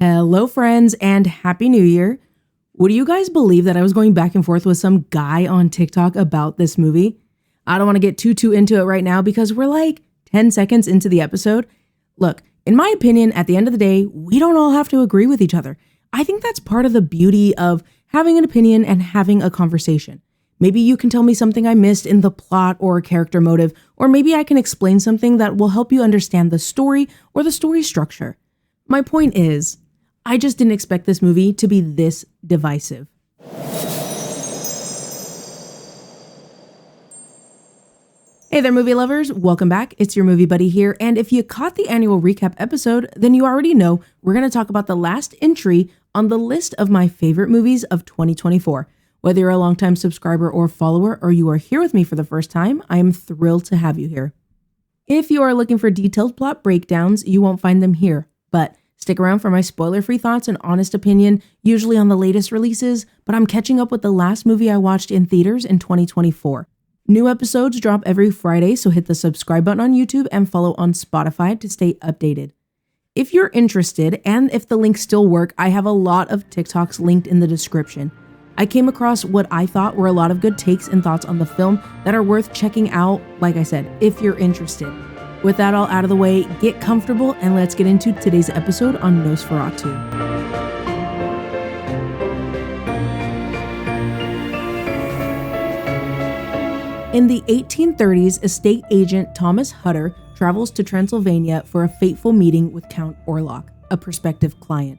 Hello friends and Happy New Year. Would you guys believe that I was going back and forth with some guy on TikTok about this movie? I don't want to get too into it right now because we're like 10 seconds into the episode. Look, in my opinion, at the end of the day, we don't all have to agree with each other. I think that's part of the beauty of having an opinion and having a conversation. Maybe you can tell me something I missed in the plot or character motive, or maybe I can explain something that will help you understand the story or the story structure. My point is, I just didn't expect this movie to be this divisive. Hey there, movie lovers. Welcome back. It's your movie buddy here. And if you caught the annual recap episode, then you already know we're going to talk about the last entry on the list of my favorite movies of 2024. Whether you're a longtime subscriber or follower, or you are here with me for the first time, I am thrilled to have you here. If you are looking for detailed plot breakdowns, you won't find them here, but stick around for my spoiler-free thoughts and honest opinion, usually on the latest releases, but I'm catching up with the last movie I watched in theaters in 2024. New episodes drop every Friday, so hit the subscribe button on YouTube and follow on Spotify to stay updated. If you're interested, and if the links still work, I have a lot of TikToks linked in the description. I came across what I thought were a lot of good takes and thoughts on the film that are worth checking out, like I said, if you're interested. With that all out of the way, get comfortable and let's get into today's episode on Nosferatu. In the 1830s, estate agent Thomas Hutter travels to Transylvania for a fateful meeting with Count Orlok, a prospective client.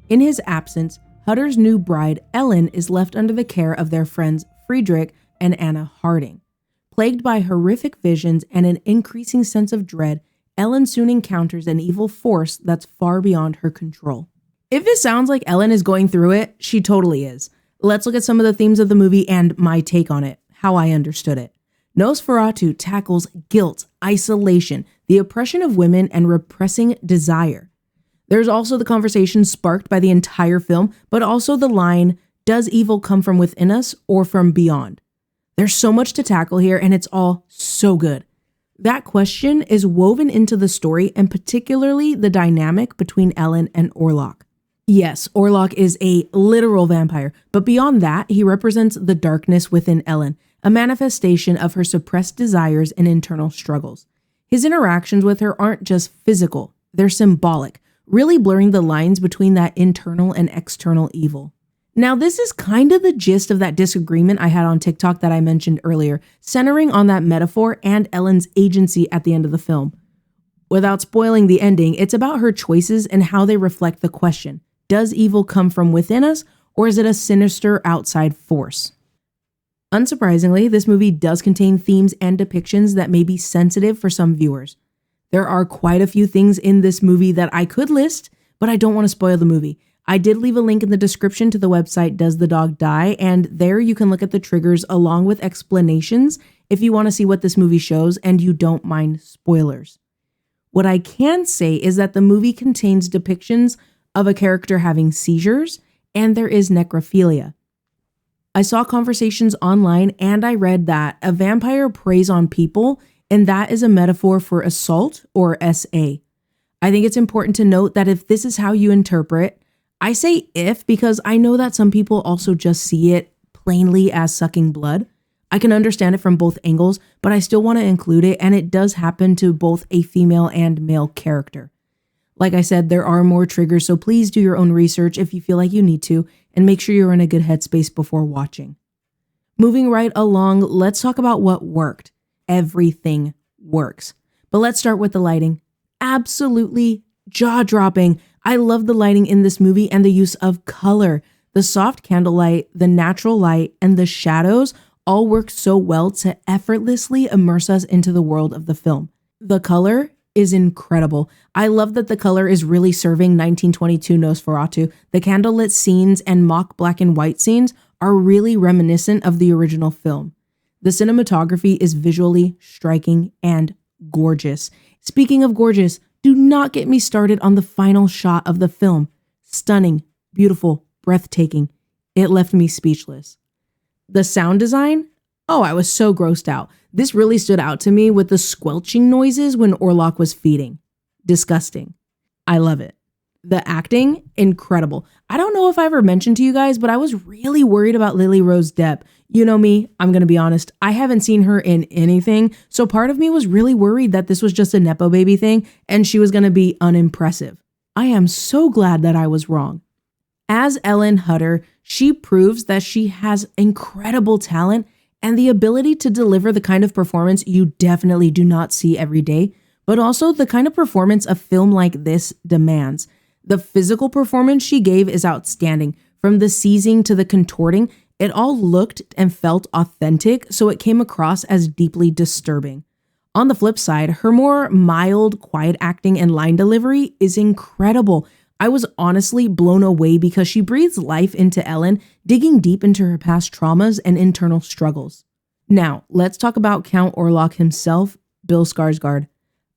In his absence, Hutter's new bride, Ellen, is left under the care of their friends Friedrich and Anna Harding. Plagued by horrific visions and an increasing sense of dread, Ellen soon encounters an evil force that's far beyond her control. If this sounds like Ellen is going through it, she totally is. Let's look at some of the themes of the movie and my take on it, how I understood it. Nosferatu tackles guilt, isolation, the oppression of women, and repressing desire. There's also the conversation sparked by the entire film, but also the line, does evil come from within us or from beyond? There's so much to tackle here, and it's all so good. That question is woven into the story, and particularly the dynamic between Ellen and Orlok. Yes, Orlok is a literal vampire, but beyond that, he represents the darkness within Ellen, a manifestation of her suppressed desires and internal struggles. His interactions with her aren't just physical, they're symbolic, really blurring the lines between that internal and external evil. Now, this is kind of the gist of that disagreement I had on TikTok that I mentioned earlier, centering on that metaphor and Ellen's agency at the end of the film. Without spoiling the ending, it's about her choices and how they reflect the question, does evil come from within us, or is it a sinister outside force? Unsurprisingly, this movie does contain themes and depictions that may be sensitive for some viewers. There are quite a few things in this movie that I could list, but I don't want to spoil the movie. I did leave a link in the description to the website Does the Dog Die? And there you can look at the triggers along with explanations if you want to see what this movie shows and you don't mind spoilers. What I can say is that the movie contains depictions of a character having seizures and there is necrophilia. I saw conversations online and I read that a vampire preys on people and that is a metaphor for assault or SA. I think it's important to note that if this is how you interpret, I say if because I know that some people also just see it plainly as sucking blood. I can understand it from both angles, but I still want to include it, and it does happen to both a female and male character. Like I said, there are more triggers, so please do your own research if you feel like you need to, and make sure you're in a good headspace before watching. Moving right along, let's talk about what worked. Everything works. But let's start with the lighting. Absolutely jaw-dropping. I love the lighting in this movie and the use of color. The soft candlelight, the natural light, and the shadows all work so well to effortlessly immerse us into the world of the film. The color is incredible. I love that the color is really serving 1922 Nosferatu. The candlelit scenes and mock black and white scenes are really reminiscent of the original film. The cinematography is visually striking and gorgeous. Speaking of gorgeous, do not get me started on the final shot of the film. Stunning, beautiful, breathtaking. It left me speechless. The sound design? Oh, I was so grossed out. This really stood out to me with the squelching noises when Orlok was feeding. Disgusting. I love it. The acting, incredible. I don't know if I ever mentioned to you guys, but I was really worried about Lily Rose Depp. You know me, I'm going to be honest. I haven't seen her in anything. So part of me was really worried that this was just a Nepo baby thing and she was going to be unimpressive. I am so glad that I was wrong. As Ellen Hutter, she proves that she has incredible talent and the ability to deliver the kind of performance you definitely do not see every day, but also the kind of performance a film like this demands. The physical performance she gave is outstanding. From the seizing to the contorting, it all looked and felt authentic, so it came across as deeply disturbing. On the flip side, her more mild, quiet acting and line delivery is incredible. I was honestly blown away because she breathes life into Ellen, digging deep into her past traumas and internal struggles. Now, let's talk about Count Orlok himself, Bill Skarsgård.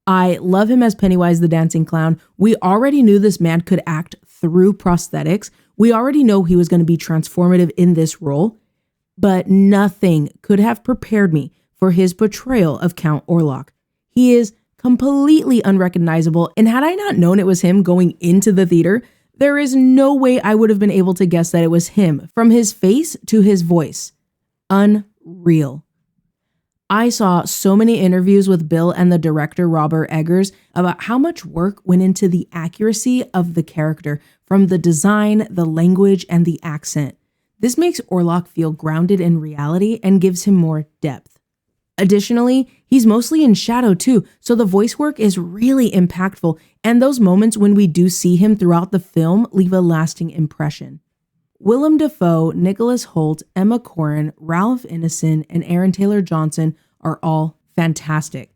I love him as Pennywise the Dancing Clown. We already knew this man could act through prosthetics. We already know he was going to be transformative in this role, but nothing could have prepared me for his portrayal of Count Orlok. He is completely unrecognizable, and had I not known it was him going into the theater, there is no way I would have been able to guess that it was him, from his face to his voice. Unreal. I saw so many interviews with Bill and the director Robert Eggers about how much work went into the accuracy of the character, from the design, the language, and the accent. This makes Orlok feel grounded in reality and gives him more depth. Additionally, he's mostly in shadow too, so the voice work is really impactful, and those moments when we do see him throughout the film leave a lasting impression. Willem Dafoe, Nicholas Hoult, Emma Corrin, Ralph Ineson, and Aaron Taylor Johnson are all fantastic.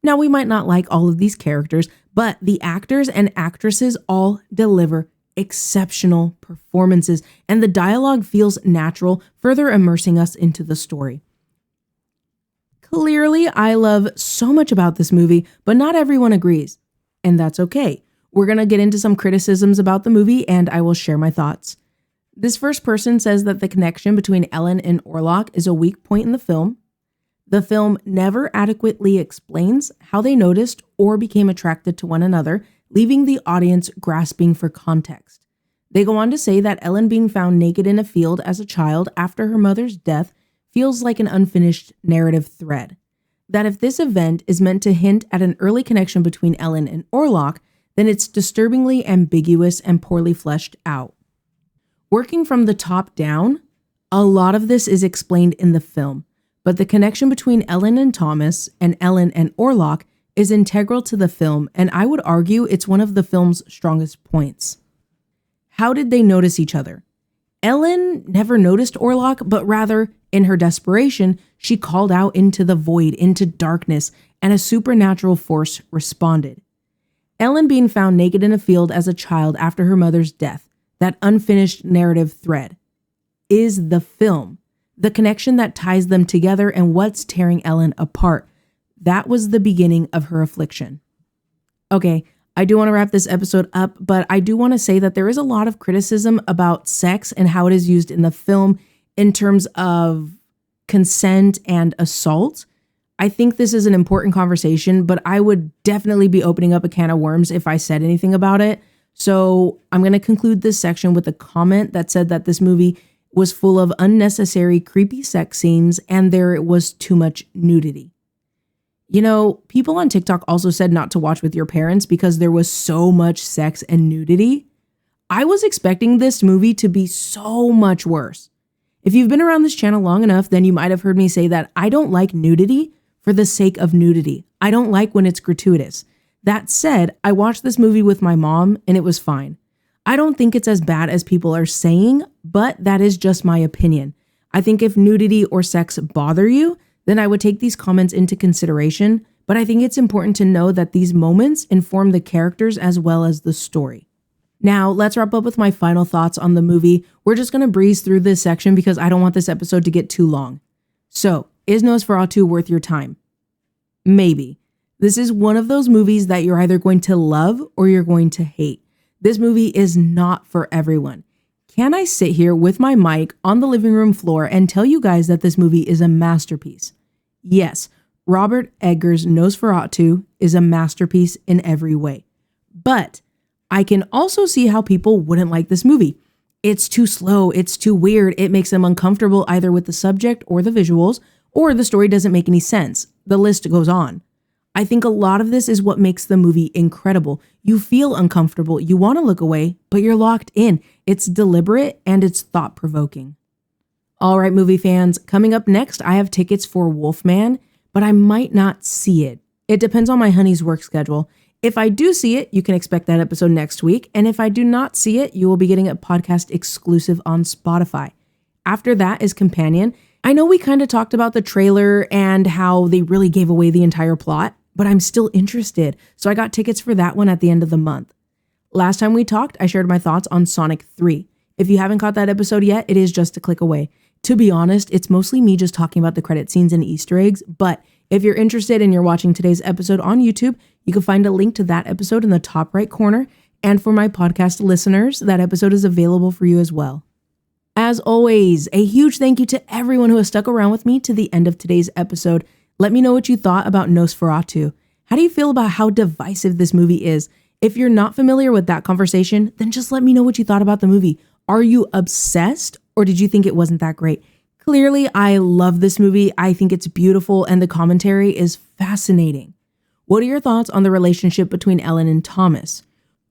Now, we might not like all of these characters, but the actors and actresses all deliver exceptional performances, and the dialogue feels natural, further immersing us into the story. Clearly, I love so much about this movie, but not everyone agrees, and that's okay. We're going to get into some criticisms about the movie, and I will share my thoughts. This first person says that the connection between Ellen and Orlok is a weak point in the film. The film never adequately explains how they noticed or became attracted to one another, leaving the audience grasping for context. They go on to say that Ellen being found naked in a field as a child after her mother's death feels like an unfinished narrative thread. That if this event is meant to hint at an early connection between Ellen and Orlok, then it's disturbingly ambiguous and poorly fleshed out. Working from the top down, a lot of this is explained in the film, but the connection between Ellen and Thomas and Ellen and Orlok is integral to the film, and I would argue it's one of the film's strongest points. How did they notice each other? Ellen never noticed Orlok, but rather, in her desperation, she called out into the void, into darkness, and a supernatural force responded. Ellen being found naked in a field as a child after her mother's death, that unfinished narrative thread, is the film, the connection that ties them together and what's tearing Ellen apart. That was the beginning of her affliction. Okay, I do want to wrap this episode up, but I do want to say that there is a lot of criticism about sex and how it is used in the film in terms of consent and assault. I think this is an important conversation, but I would definitely be opening up a can of worms if I said anything about it. So I'm going to conclude this section with a comment that said that this movie was full of unnecessary creepy sex scenes and there was too much nudity. You know, people on TikTok also said not to watch with your parents because there was so much sex and nudity. I was expecting this movie to be so much worse. If you've been around this channel long enough, then you might have heard me say that I don't like nudity for the sake of nudity. I don't like when it's gratuitous. That said, I watched this movie with my mom and it was fine. I don't think it's as bad as people are saying, but that is just my opinion. I think if nudity or sex bother you, then I would take these comments into consideration, but I think it's important to know that these moments inform the characters as well as the story. Now, let's wrap up with my final thoughts on the movie. We're just going to breeze through this section because I don't want this episode to get too long. So, is Nosferatu worth your time? Maybe. This is one of those movies that you're either going to love or you're going to hate. This movie is not for everyone. Can I sit here with my mic on the living room floor and tell you guys that this movie is a masterpiece? Yes, Robert Eggers Nosferatu is a masterpiece in every way. But I can also see how people wouldn't like this movie. It's too slow, it's too weird, it makes them uncomfortable either with the subject or the visuals, or the story doesn't make any sense. The list goes on. I think a lot of this is what makes the movie incredible. You feel uncomfortable, you want to look away, but you're locked in. It's deliberate and it's thought-provoking. All right, movie fans, coming up next, I have tickets for Wolfman, but I might not see it. It depends on my honey's work schedule. If I do see it, you can expect that episode next week. And if I do not see it, you will be getting a podcast exclusive on Spotify. After that is Companion. I know we kind of talked about the trailer and how they really gave away the entire plot, but I'm still interested. So I got tickets for that one at the end of the month. Last time we talked, I shared my thoughts on Sonic 3. If you haven't caught that episode yet, it is just a click away. To be honest, it's mostly me just talking about the credit scenes and Easter eggs, but if you're interested and you're watching today's episode on YouTube, you can find a link to that episode in the top right corner. And for my podcast listeners, that episode is available for you as well. As always, a huge thank you to everyone who has stuck around with me to the end of today's episode. Let me know what you thought about Nosferatu. How do you feel about how divisive this movie is? If you're not familiar with that conversation, then just let me know what you thought about the movie. Are you obsessed, or did you think it wasn't that great? Clearly, I love this movie. I think it's beautiful and the commentary is fascinating. What are your thoughts on the relationship between Ellen and Thomas?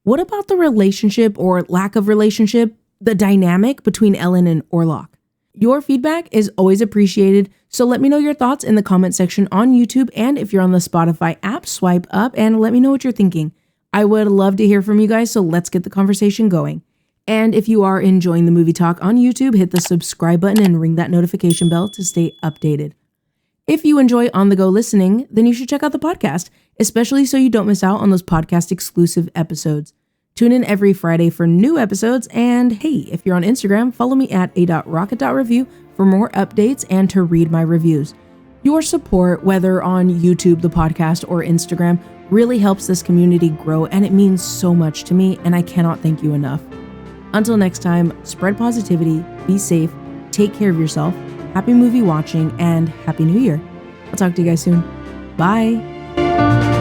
What about the relationship or lack of relationship, the dynamic between Ellen and Orlok? Your feedback is always appreciated, so let me know your thoughts in the comment section on YouTube, and if you're on the Spotify app, swipe up and let me know what you're thinking. I would love to hear from you guys, so let's get the conversation going. And if you are enjoying the movie talk on YouTube, hit the subscribe button and ring that notification bell to stay updated. If you enjoy on-the-go listening, then you should check out the podcast, especially so you don't miss out on those podcast exclusive episodes. Tune in every Friday for new episodes, and hey, if you're on Instagram, follow me at a.rocket.review for more updates and to read my reviews. Your support, whether on YouTube, the podcast, or Instagram, really helps this community grow, and it means so much to me, and I cannot thank you enough. Until next time, spread positivity, be safe, take care of yourself, happy movie watching, and Happy New Year. I'll talk to you guys soon. Bye.